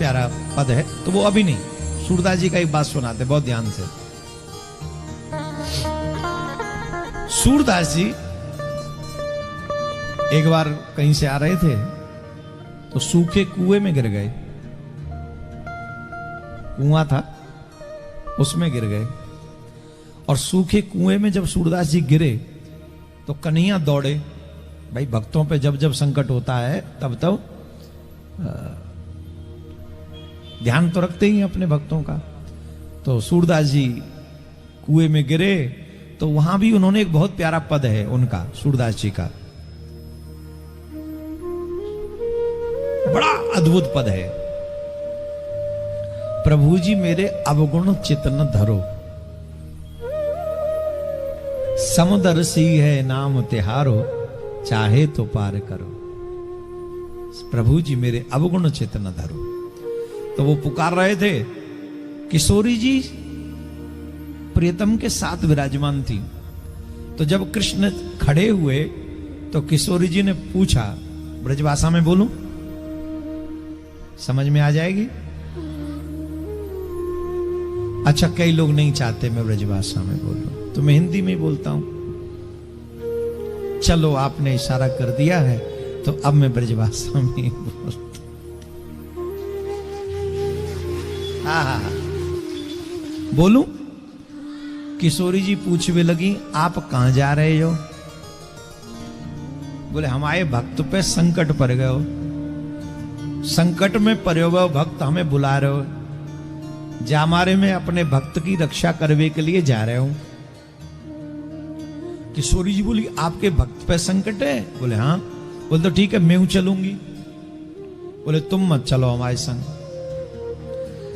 प्यारा पद है, तो वो अभी नहीं, सूरदास जी का एक बात सुनाते बहुत ध्यान से। सूरदास जी एक बार कहीं से आ रहे थे तो सूखे कुएं में गिर गए, कुआं था उसमें गिर गए, और सूखे कुएं में जब सूरदास जी गिरे तो कन्हैया दौड़े। भाई भक्तों पे जब जब संकट होता है तब तब ध्यान तो रखते ही अपने भक्तों का। तो सूरदास जी कुएं में गिरे तो वहां भी उन्होंने एक बहुत प्यारा पद है उनका, सूरदास जी का बड़ा अद्भुत पद है। प्रभु जी मेरे अवगुण चित्त न धरो, समदर्शी है नाम तिहारो, चाहे तो पार करो। प्रभु जी मेरे अवगुण चित्त न धरो। तो वो पुकार रहे थे, किशोरी जी प्रियतम के साथ विराजमान थी। तो जब कृष्ण खड़े हुए तो किशोरी जी ने पूछा, ब्रजभाषा में बोलूं, समझ में आ जाएगी? अच्छा, कई लोग नहीं चाहते मैं ब्रजभाषा में बोलूं, तो मैं हिंदी में बोलता हूं। चलो आपने इशारा कर दिया है तो अब मैं ब्रजभाषा में बोलता। हाँ, बोलूं? किशोरी जी पूछने लगी, आप कहां जा रहे हो? बोले हमारे भक्त पे संकट पड़ गए हो, संकट में पड़े हुए भक्त हमें बुला रहे हो, जामारे में अपने भक्त की रक्षा करने के लिए जा रहे हो। किशोरी जी बोली, आपके भक्त पे संकट है? बोले हाँ। बोले तो ठीक है, मैं चलूंगी। बोले तुम मत चलो हमारे संग।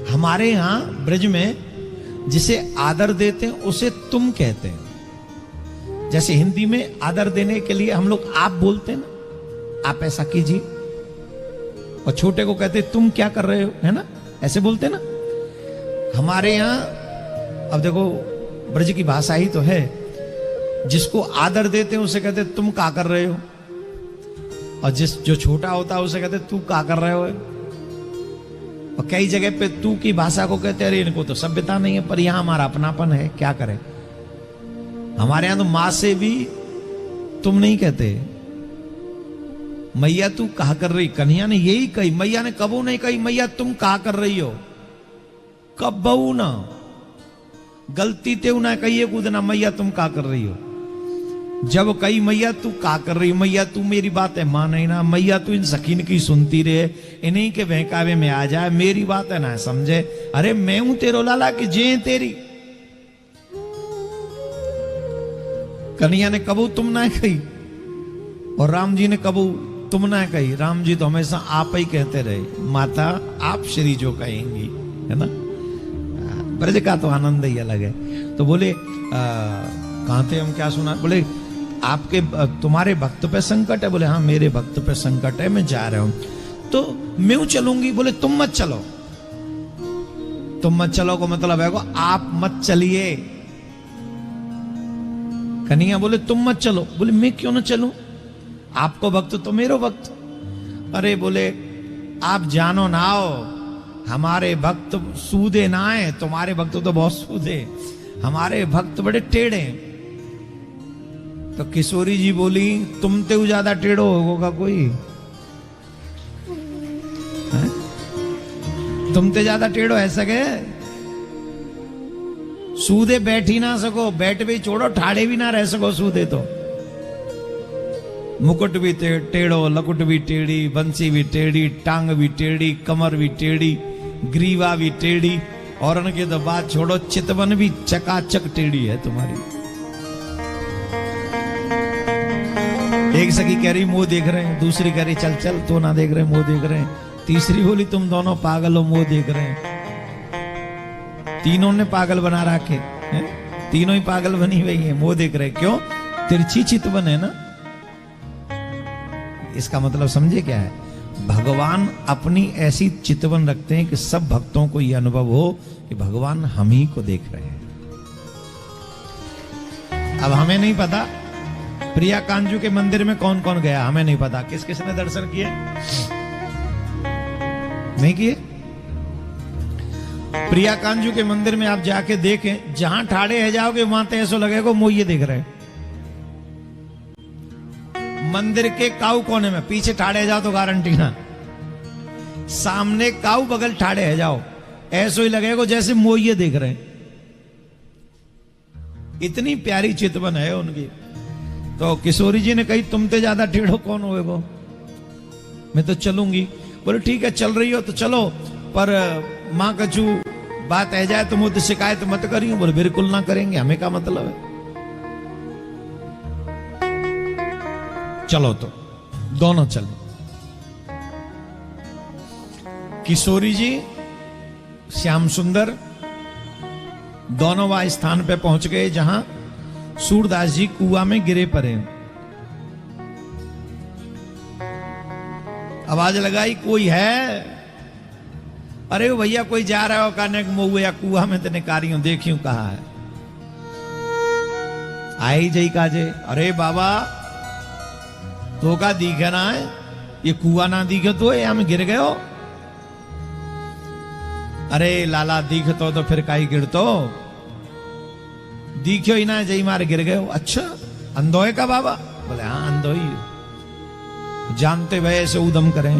हमारे यहां ब्रज में जिसे आदर देते हैं उसे तुम कहते हैं। जैसे हिंदी में आदर देने के लिए हम लोग आप बोलते हैं ना, आप ऐसा कीजिए, और छोटे को कहते तुम क्या कर रहे हो, है ना, ऐसे बोलते हैं ना। हमारे यहां अब देखो ब्रज की भाषा ही तो है, जिसको आदर देते हैं उसे कहते तुम क्या कर रहे हो, और जो छोटा होता है उसे कहते तू क्या कर रहे हो। और कई जगह पे तू की भाषा को कहते अरे इनको तो सभ्यता नहीं है, पर यहां हमारा अपनापन है, क्या करें। हमारे यहां तो मां से भी तुम नहीं कहते, मैया तू कहा कर रही। कन्हैया ने यही कही, मैया ने कबू नहीं कही मैया तुम कहा कर रही हो, कब बहू ना गलती ते ना कहिए कूदना मैया तुम कहा कर रही हो। जब कही मैया तू का कर रही, मैया तू मेरी बात है मान ही ना, मैया तू इन सकीन की सुनती रहे, इन्हीं के बहकावे में आ जाए, मेरी बात है ना समझे। अरे मैं हूं तेरो लाला कि जे तेरी। कन्हैया ने कबू तुम ना कही और राम जी ने कबू तुम ना कही। राम जी तो हमेशा आप ही कहते रहे, माता आप श्री जो कहेंगी, है ना। ब्रज का तो आनंद ही अलग है। तो बोले कहां थे हम, क्या सुना? बोले आपके तुम्हारे भक्त पे संकट है। बोले हाँ मेरे भक्त पे संकट है, मैं जा रहा हूं। तो मैं चलूंगी। बोले तुम मत चलो। तुम मत चलो को मतलब है को आप मत चलिए। कन्हैया बोले तुम मत चलो। बोले मैं क्यों ना चलूं, आपको भक्त तो मेरो भक्त। अरे बोले आप जानो ना आओ, हमारे भक्त सूदे ना आए, तुम्हारे भक्त तो बहुत सूदे, हमारे भक्त बड़े टेढ़े। तो किशोरी जी बोली तुम ते ज्यादा टेढ़ो होगा कोई, तुम ते ज्यादा टेढ़ो है सके, सूदे बैठ ही ना सको, बैठ भी छोड़ो ठाड़े भी ना रह सको सूदे तो। मुकुट भी टेढ़ो, लकुट भी टेढ़ी, बंसी भी टेढ़ी, टांग भी टेढ़ी, कमर भी टेढ़ी, ग्रीवा भी टेढ़ी, और उनके तो बात छोड़ो चितवन भी चकाचक टेढ़ी है तुम्हारी। एक सखी कह रही मुंह देख रहे हैं, दूसरी कह रही चल चल तो ना देख रहे मुंह देख रहे हैं, तीसरी बोली तुम दोनों पागल हो मुंह देख रहे हैं। तीनों ने पागल बना रखे हैं, तीनों ही पागल बनी हुई है, मुंह देख रहे। क्यों? तिरछी चितवन है ना। इसका मतलब समझे क्या है? भगवान अपनी ऐसी चितवन रखते हैं कि सब भक्तों को यह अनुभव हो कि भगवान हम ही को देख रहे हैं। अब हमें नहीं पता प्रिया कांजू के मंदिर में कौन कौन गया, हमें नहीं पता। किस किसने दर्शन किए? नहीं किए? प्रिया कांजू के मंदिर में आप जाके देखें, जहां ठाड़े है जाओगे वहां तो ऐसा लगेगा मोये देख रहे। मंदिर के काऊ कोने में पीछे ठाड़े जाओ तो गारंटी ना, सामने काऊ बगल ठाड़े है जाओ ऐसा ही लगेगा जैसे मोये देख रहे हैं। इतनी प्यारी चितवन है उनकी। तो किशोरी जी ने कही तुमते ज्यादा टेढ़ो कौन होएगो, मैं तो चलूंगी। बोले ठीक है चल रही हो तो चलो, पर मां कछु बात आ जाए तो मुझे शिकायत मत करियो। बोले बिल्कुल ना करेंगे, हमें क्या मतलब है। चलो तो दोनों चलो। किशोरी जी श्याम सुंदर दोनों वह स्थान पे पहुंच गए जहां सूरदास जी कुआं में गिरे पड़े। आवाज लगाई कोई है? अरे भैया कोई जा रहा हो कहने मऊए या कुआ में तेने कारियों देखियो कहा है। आई जई काजे, अरे बाबा तो का दिखे ना है, ये कुआ ना दिखे तो या में गिर गयो। अरे लाला दिखतो तो फिर काई गिरतो, दिखो ही ना जई मारे गिर गयो। अच्छा अंधो है का बाबा? बोले हाँ अंधो ही, जानते भय से उदम करें।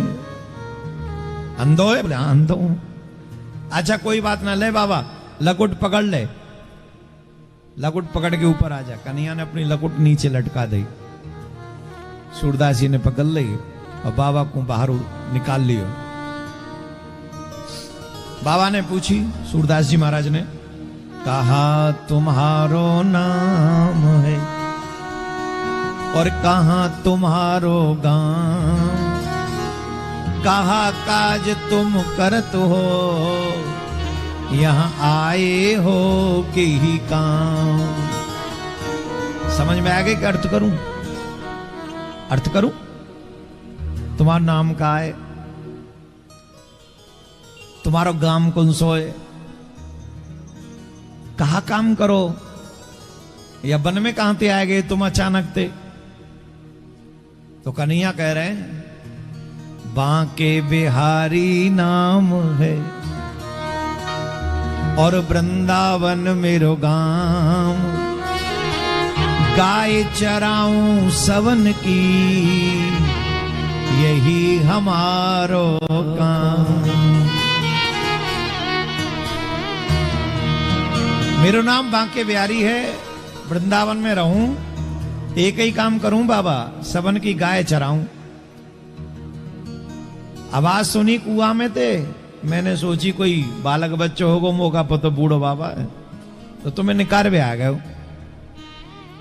अंधो है? बोले हाँ अंधो हूं। अच्छा कोई बात ना, ले बाबा लकुट पकड़ ले। लकुट पकड़ के ऊपर आ जा। कन्हैया ने अपनी लकुट नीचे लटका दी, सूरदास जी ने पकड़ ली और बाबा को बाहर निकाल लियो। बाबा ने पूछी सूरदास जी महाराज ने, कहा तुम्हारो नाम है और कहां तुम्हारो गांव, कहा काज तुम करत हो, यहां आए हो कि ही काम। समझ में आ गई कि अर्थ करूं? अर्थ करूं? तुम्हारा नाम का है, तुम्हारो गांव कौन सो है, कहा काम करो, या वन में कहां ते आए गए तुम अचानक ते? तो कन्हैया कह रहे हैं बांके बिहारी नाम है और वृंदावन मेरो गांव, गाय चराऊं सवन की यही हमारो काम। मेरा नाम बांके बिहारी है, वृंदावन में रहूं, एक ही काम करूं बाबा, सबन की गाय चराऊं। आवाज सुनी कुआं में थे, मैंने सोची कोई बालक बच्चो होगो, मौका पर तो बूढ़ो बाबा है, तो तुम्हें निकार भी आ गए।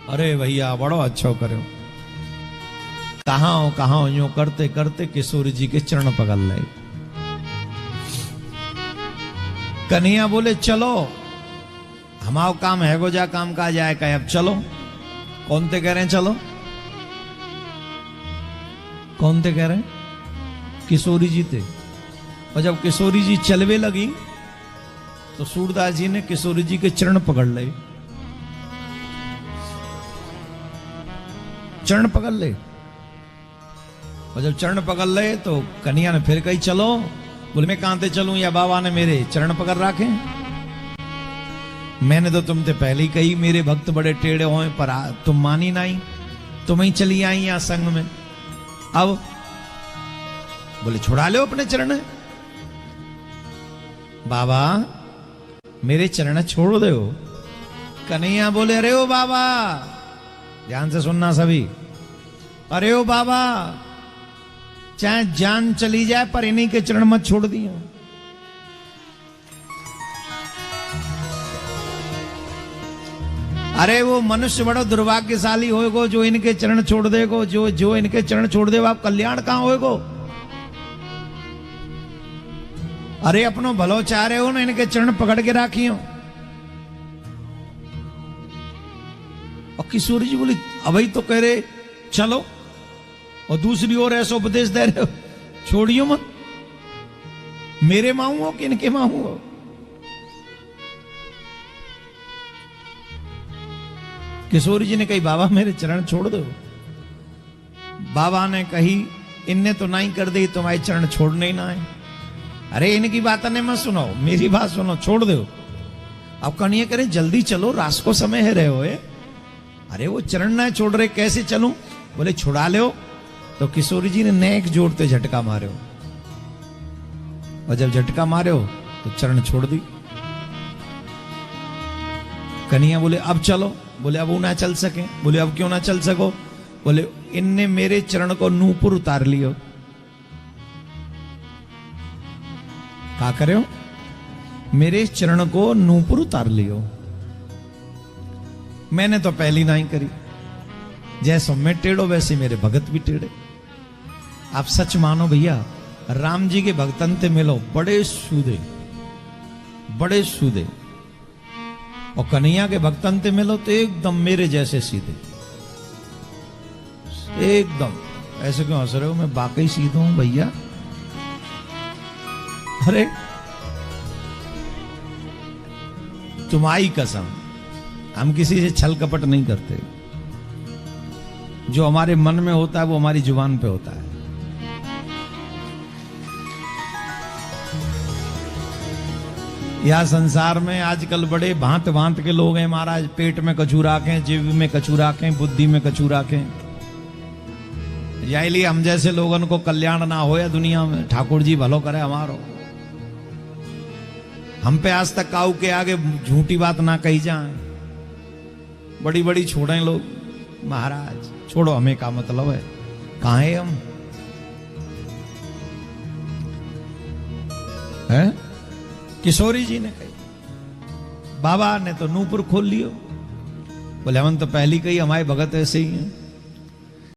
अरे भैया बड़ो अच्छो करो। कहां यूं करते करते किशोरी जी के चरण पकड़ ले। कन्हैया बोले चलो, हमारा काम है गो जा काम का जाए का, अब चलो। कौन ते कह रहे हैं चलो? कौन ते कह रहे हैं? किशोरी जी थे। और जब किशोरी जी चलवे लगी तो सूरदास जी ने किशोरी जी के चरण पकड़ ले। चरण पकड़ ले, और जब चरण पकड़ ले तो कन्हैया ने फिर कही चलो। बोले मैं कहां ते चलूं, या बाबा ने मेरे चरण पकड़ रखे? मैंने तो तुमसे पहले ही कही मेरे भक्त बड़े टेढ़े होए, पर तुम मानी नहीं, तुम ही चली आई यहां संग में। अब बोले छुड़ा लो अपने चरण। बाबा मेरे चरण छोड़ दो। कन्हैया बोले अरे ओ बाबा, ध्यान से सुनना सभी, अरे ओ बाबा चाहे जान चली जाए पर इन्हीं के चरण मत छोड़ दियो। अरे वो मनुष्य बड़ो दुर्भाग्यशाली होएगो जो इनके चरण छोड़ देगो, जो इनके चरण छोड़ देगो, आप कल्याण कहां होएगो। अरे अपनो भलो चाह रहे हो ना, इनके चरण पकड़ के राखियो। और किशोरी जी बोली अभी तो कह रहे चलो, और दूसरी ओर ऐसा उपदेश दे रहे हो छोड़ियो मत। मेरे माऊ हो कि इनके माऊ हो? किशोरी जी ने कही बाबा मेरे चरण छोड़ दो। बाबा ने कही इनने तो नहीं कर दी, तुम्हारे चरण छोड़ने ही ना है। अरे इनकी बात नहीं मत सुनो, मेरी बात सुनो, छोड़ दो। अब कन्हैया करे जल्दी चलो, रात को समय है रहे हो। अरे वो चरण ना छोड़ रहे, कैसे चलूं? बोले छुड़ा लो। तो किशोरी जी ने नेक जोड़ते झटका मारे, और जब झटका मारे तो चरण छोड़ दी। कन्हैया बोले अब चलो। बोले अब वो ना चल सके। बोले अब क्यों ना चल सको? बोले इनने मेरे चरण को नूपुर उतार लियो। क्या करे हो? मेरे चरण को नूपुर उतार लियो। मैंने तो पहली ना ही करी। जैसो मैं टेढ़ो वैसे मेरे भगत भी टेढ़े। आप सच मानो भैया, राम जी के भक्तन ते मिलो, बड़े सूदे, बड़े सूदे। और कन्हैया के भक्तन ते मिलो तो एकदम मेरे जैसे सीधे, एकदम। ऐसे क्यों हंस रहे हो? मैं बाकी सीधा हूं भैया। अरे तुम्हारी कसम, हम किसी से छल कपट नहीं करते। जो हमारे मन में होता है वो हमारी जुबान पे होता है। यह संसार में आजकल बड़े भांत भांत के लोग हैं महाराज। पेट में कछू राखें, जीव में कछू राखें, बुद्धि में कछू राखें। यही लिए हम जैसे लोगों को कल्याण ना हो या दुनिया में, ठाकुर जी भलो करे हमारो। हम पे आज तक काऊ के आगे झूठी बात ना कही जाए। बड़ी बड़ी छोड़े लोग महाराज। छोड़ो, हमें का मतलब है, कहां है हम? है? किशोरी जी ने कही, बाबा ने तो नूपुर खोल लियो। बोले हम तो पहली कही, हमारे भगत ऐसे ही हैं।